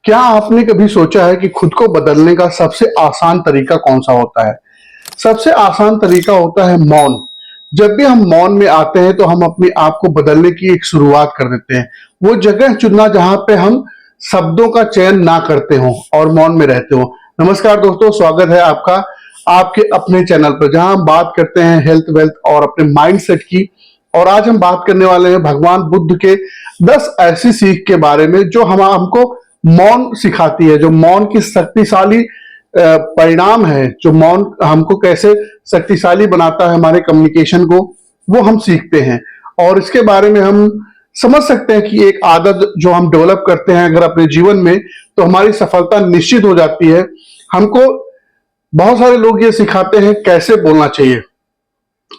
क्या आपने कभी सोचा है कि खुद को बदलने का सबसे आसान तरीका कौन सा होता है? सबसे आसान तरीका होता है मौन। जब भी हम मौन में आते हैं तो हम अपने आप को बदलने की एक शुरुआत कर देते हैं। वो जगह चुनना जहां पे हम शब्दों का चयन ना करते हो और मौन में रहते हो। नमस्कार दोस्तों, स्वागत है आपका आपके अपने चैनल पर, जहां हम बात करते हैं हेल्थ, वेल्थ और अपने माइंडसेट की। और आज हम बात करने वाले हैं भगवान बुद्ध के 10 ऐसी सीख के बारे में जो हम हमको मौन सिखाती है, जो मौन की शक्तिशाली परिणाम है, जो मौन हमको कैसे शक्तिशाली बनाता है हमारे कम्युनिकेशन को, वो हम सीखते हैं। और इसके बारे में हम समझ सकते हैं कि एक आदत जो हम डेवलप करते हैं अगर अपने जीवन में, तो हमारी सफलता निश्चित हो जाती है। हमको बहुत सारे लोग ये सिखाते हैं कैसे बोलना चाहिए,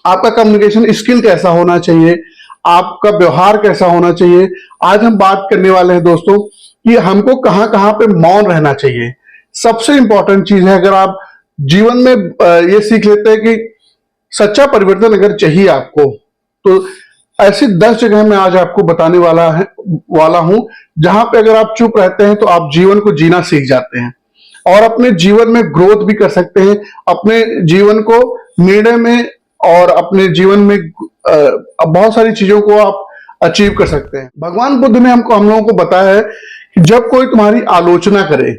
आपका कम्युनिकेशन स्किल कैसा होना चाहिए, आपका व्यवहार कैसा होना चाहिए। आज हम बात करने वाले हैं दोस्तों कि हमको कहां कहां पे मौन रहना चाहिए। सबसे इंपॉर्टेंट चीज है, अगर आप जीवन में ये सीख लेते हैं कि सच्चा परिवर्तन अगर चाहिए आपको, तो ऐसी 10 जगह मैं आज आपको बताने वाला हूं जहां पे अगर आप चुप रहते हैं तो आप जीवन को जीना सीख जाते हैं और अपने जीवन में ग्रोथ भी कर सकते हैं। अपने जीवन को निर्णय में और अपने जीवन में बहुत सारी चीजों को आप अचीव कर सकते हैं। भगवान बुद्ध ने हम लोगों को बताया है कि जब कोई तुम्हारी आलोचना करे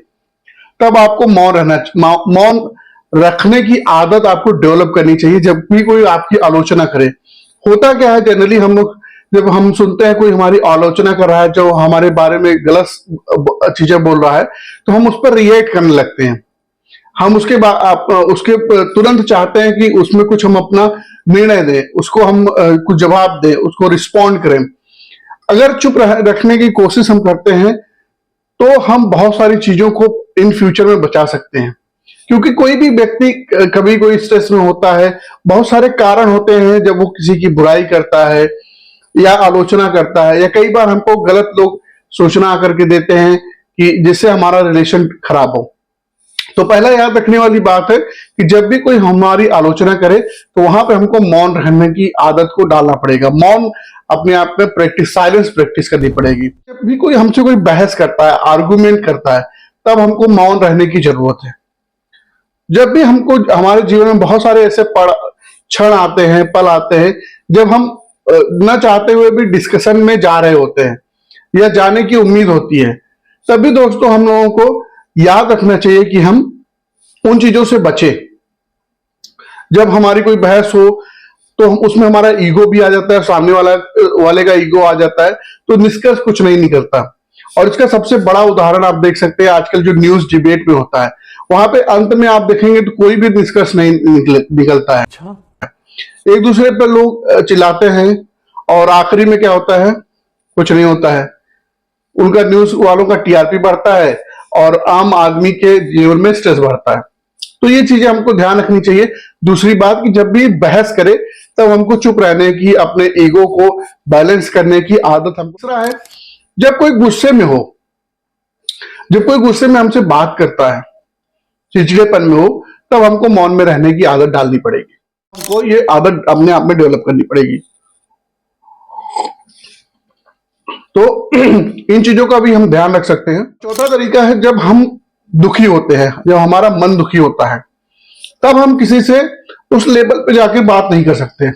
तब आपको मौन रखने की आदत आपको डेवलप करनी चाहिए। जब भी कोई आपकी आलोचना करे, होता क्या है जनरली हम लोग जब हम सुनते हैं कोई हमारी आलोचना कर रहा है, जो हमारे बारे में गलत चीजें बोल रहा है, तो हम उस पर रिएक्ट करने लगते हैं। हम उसके तुरंत चाहते हैं कि उसमें कुछ हम अपना निर्णय दें, उसको हम कुछ जवाब दें, उसको रिस्पॉन्ड करें। अगर चुप रखने की कोशिश हम करते हैं तो हम बहुत सारी चीजों को इन फ्यूचर में बचा सकते हैं। क्योंकि कोई भी व्यक्ति कभी कोई स्ट्रेस में होता है, बहुत सारे कारण होते हैं जब वो किसी की बुराई करता है या आलोचना करता है, या कई बार हमको गलत लोग सूचना करके देते हैं कि जिससे हमारा रिलेशन खराब हो। तो पहला याद रखने वाली बात है कि जब भी कोई हमारी आलोचना करे तो वहां पे हमको मौन रहने की आदत को डालना पड़ेगा। मौन अपने आप में साइलेंस प्रैक्टिस करनी पड़ेगी। जब भी कोई हमसे कोई बहस करता है, आर्गुमेंट करता है, तब हमको मौन रहने की जरूरत है। जब भी हमको हमारे जीवन में बहुत सारे ऐसे क्षण आते हैं, पल आते हैं, जब हम न चाहते हुए भी डिस्कशन में जा रहे होते हैं या जाने की उम्मीद होती है, तभी दोस्तों हम लोगों को याद रखना चाहिए कि हम उन चीजों से बचे। जब हमारी कोई बहस हो तो हम उसमें हमारा ईगो भी आ जाता है, सामने वाले का ईगो आ जाता है, तो निष्कर्ष कुछ नहीं निकलता। और इसका सबसे बड़ा उदाहरण आप देख सकते हैं आजकल जो न्यूज डिबेट में होता है, वहां पे अंत में आप देखेंगे तो कोई भी निष्कर्ष नहीं निकलता है। अच्छा। एक दूसरे पर लोग चिल्लाते हैं और आखिरी में क्या होता है? कुछ नहीं होता है। उनका न्यूज वालों का टीआरपी बढ़ता है और आम आदमी के जीवन में स्ट्रेस बढ़ता है। तो ये चीजें हमको ध्यान रखनी चाहिए। दूसरी बात कि जब भी बहस करे तब हमको चुप रहने की, अपने ईगो को बैलेंस करने की आदत हमको। दूसरा है, जब कोई गुस्से में हो, जब कोई गुस्से में हमसे बात करता है, चिड़चिड़ेपन में हो, तब हमको मौन में रहने की आदत डालनी पड़ेगी। हमको ये आदत अपने आप में डेवलप करनी पड़ेगी। तो इन चीजों का भी हम ध्यान रख सकते हैं। चौथा तरीका है, जब हम दुखी होते हैं, जब हमारा मन दुखी होता है, तब हम किसी से उस लेवल पे जाके बात नहीं कर सकते,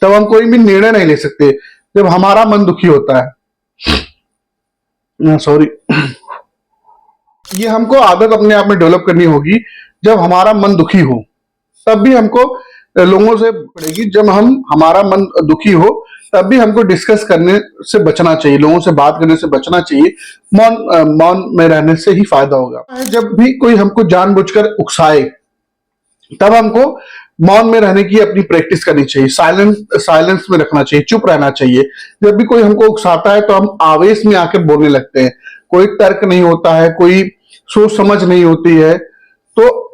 तब हम कोई भी निर्णय नहीं ले सकते जब हमारा मन दुखी होता है। सॉरी, ये हमको आदत अपने आप में डेवलप करनी होगी। जब हमारा मन दुखी हो तब भी हमको लोगों से पड़ेगी। जब हमारा मन दुखी हो तब भी हमको डिस्कस करने से बचना चाहिए, लोगों से बात करने से बचना चाहिए। मौन में रहने से ही फायदा होगा। जब भी कोई हमको जानबूझकर उकसाए तब हमको मौन में रहने की अपनी प्रैक्टिस करनी चाहिए, साइलेंस में रखना चाहिए, चुप रहना चाहिए। जब भी कोई हमको उकसाता है तो हम आवेश में आकर बोलने लगते हैं, कोई तर्क नहीं होता है, कोई सोच समझ नहीं होती है। तो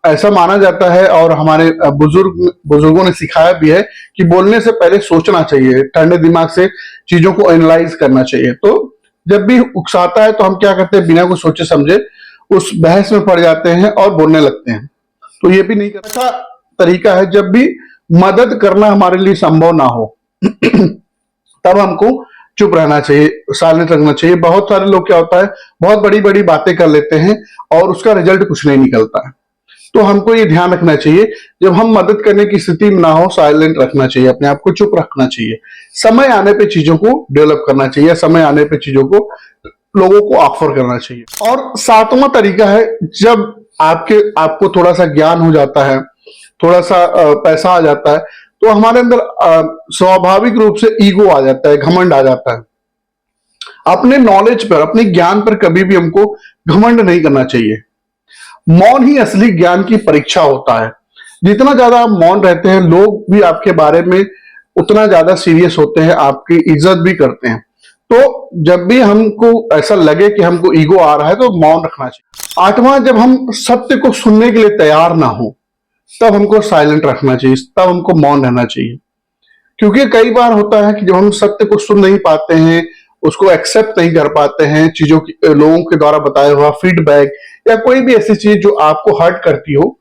ऐसा माना जाता है और हमारे बुजुर्गों ने सिखाया भी है कि बोलने से पहले सोचना चाहिए, ठंडे दिमाग से चीजों को एनालाइज करना चाहिए। तो जब भी उकसाता है तो हम क्या करते हैं, बिना कुछ सोचे समझे उस बहस में पड़ जाते हैं और बोलने लगते हैं। तो ये भी नहीं करना। अच्छा तरीका है, जब भी मदद करना हमारे लिए संभव ना हो तब हमको चुप रहना चाहिए, साइलेंट रखना चाहिए। बहुत सारे लोग क्या होता है, बहुत बड़ी बड़ी बातें कर लेते हैं और उसका रिजल्ट कुछ नहीं निकलता है। तो हमको ये ध्यान रखना चाहिए, जब हम मदद करने की स्थिति में ना हो, साइलेंट रखना चाहिए, अपने आप को चुप रखना चाहिए। समय आने पे चीजों को डेवलप करना चाहिए, समय आने पे चीजों को लोगों को ऑफर करना चाहिए। और सातवां तरीका है, जब आपको थोड़ा सा ज्ञान हो जाता है, थोड़ा सा पैसा आ जाता है, तो हमारे अंदर स्वाभाविक रूप से ईगो आ जाता है, घमंड आ जाता है। अपने नॉलेज पर, अपने ज्ञान पर कभी भी हमको घमंड नहीं करना चाहिए। मौन ही असली ज्ञान की परीक्षा होता है। जितना ज्यादा आप मौन रहते हैं, लोग भी आपके बारे में उतना ज्यादा सीरियस होते हैं, आपकी इज्जत भी करते हैं। तो जब भी हमको ऐसा लगे कि हमको ईगो आ रहा है, तो मौन रखना चाहिए। आठवां, जब हम सत्य को सुनने के लिए तैयार ना हो, तब हमको साइलेंट रखना चाहिए, तब हमको मौन रहना चाहिए। क्योंकि कई बार होता है कि जब हम सत्य को सुन नहीं पाते हैं, उसको एक्सेप्ट नहीं कर पाते हैं, चीजों की, लोगों के द्वारा बताया हुआ फीडबैक या कोई भी ऐसी चीज जो आपको हर्ट करती हो,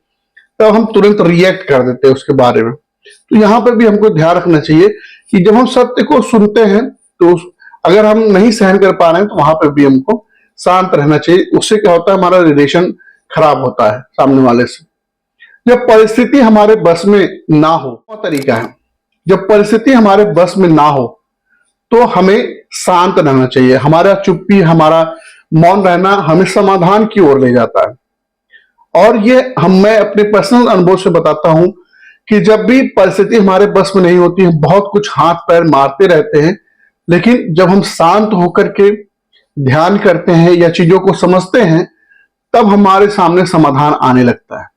तब हम तुरंत रिएक्ट कर देते हैं उसके बारे में। तो यहाँ पर भी हमको ध्यान रखना चाहिए कि जब हम सत्य को सुनते हैं, तो अगर हम नहीं सहन कर पा रहे हैं, तो वहां पर भी हमको शांत रहना चाहिए। उससे क्या होता है, हमारा रिलेशन खराब होता है सामने वाले से। जब परिस्थिति हमारे बस में ना हो, वो तरीका है, जब परिस्थिति हमारे बस में ना हो, तो हमें शांत रहना चाहिए। हमारा चुप्पी, हमारा मौन रहना हमें समाधान की ओर ले जाता है। और ये मैं अपने पर्सनल अनुभव से बताता हूं कि जब भी परिस्थिति हमारे बस में नहीं होती है, बहुत कुछ हाथ पैर मारते रहते हैं, लेकिन जब हम शांत होकर के ध्यान करते हैं या चीजों को समझते हैं, तब हमारे सामने समाधान आने लगता है।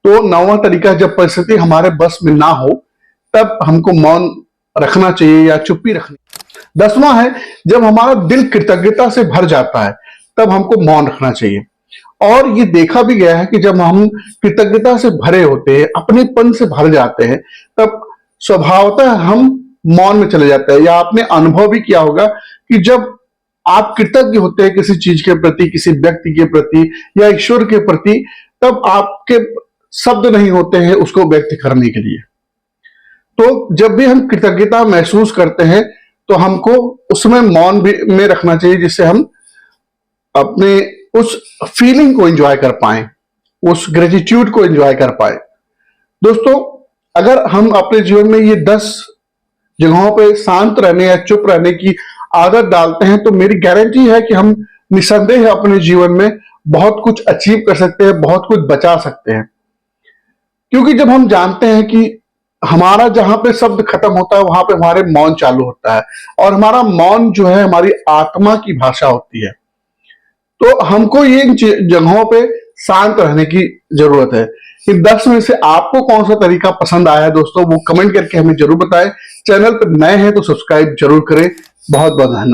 तो नौवां तरीका, जब परिस्थिति हमारे बस में ना हो, तब हमको मौन रखना चाहिए या चुप्पी रखनी। 10वां है, जब हमारा दिल कृतज्ञता से भर जाता है, तब हमको मौन रखना चाहिए। और ये देखा भी गया है कि जब हम कृतज्ञता से भरे होते हैं, अपनेपन से भर जाते हैं, तब स्वभावतः हम मौन में चले जाते हैं। या आपने अनुभव भी किया होगा कि जब आप कृतज्ञ होते हैं किसी चीज के प्रति, किसी व्यक्ति के प्रति या ईश्वर के प्रति, तब आपके शब्द नहीं होते हैं उसको व्यक्त करने के लिए। तो जब भी हम कृतज्ञता महसूस करते हैं, तो हमको उसमें मौन भी में रखना चाहिए, जिससे हम अपने उस फीलिंग को एंजॉय कर पाए, उस ग्रेटिट्यूड को एंजॉय कर पाए। दोस्तों, अगर हम अपने जीवन में ये 10 जगहों पे शांत रहने या चुप रहने की आदत डालते हैं, तो मेरी गारंटी है कि हम निसंदेह अपने जीवन में बहुत कुछ अचीव कर सकते हैं, बहुत कुछ बचा सकते हैं। क्योंकि जब हम जानते हैं कि हमारा जहां पे शब्द खत्म होता है, वहां पे हमारे मौन चालू होता है, और हमारा मौन जो है हमारी आत्मा की भाषा होती है। तो हमको ये जगहों पे शांत रहने की जरूरत है। इन 10 में से आपको कौन सा तरीका पसंद आया है दोस्तों, वो कमेंट करके हमें जरूर बताएं। चैनल पर नए हैं तो सब्सक्राइब जरूर करें। बहुत बहुत धन्यवाद।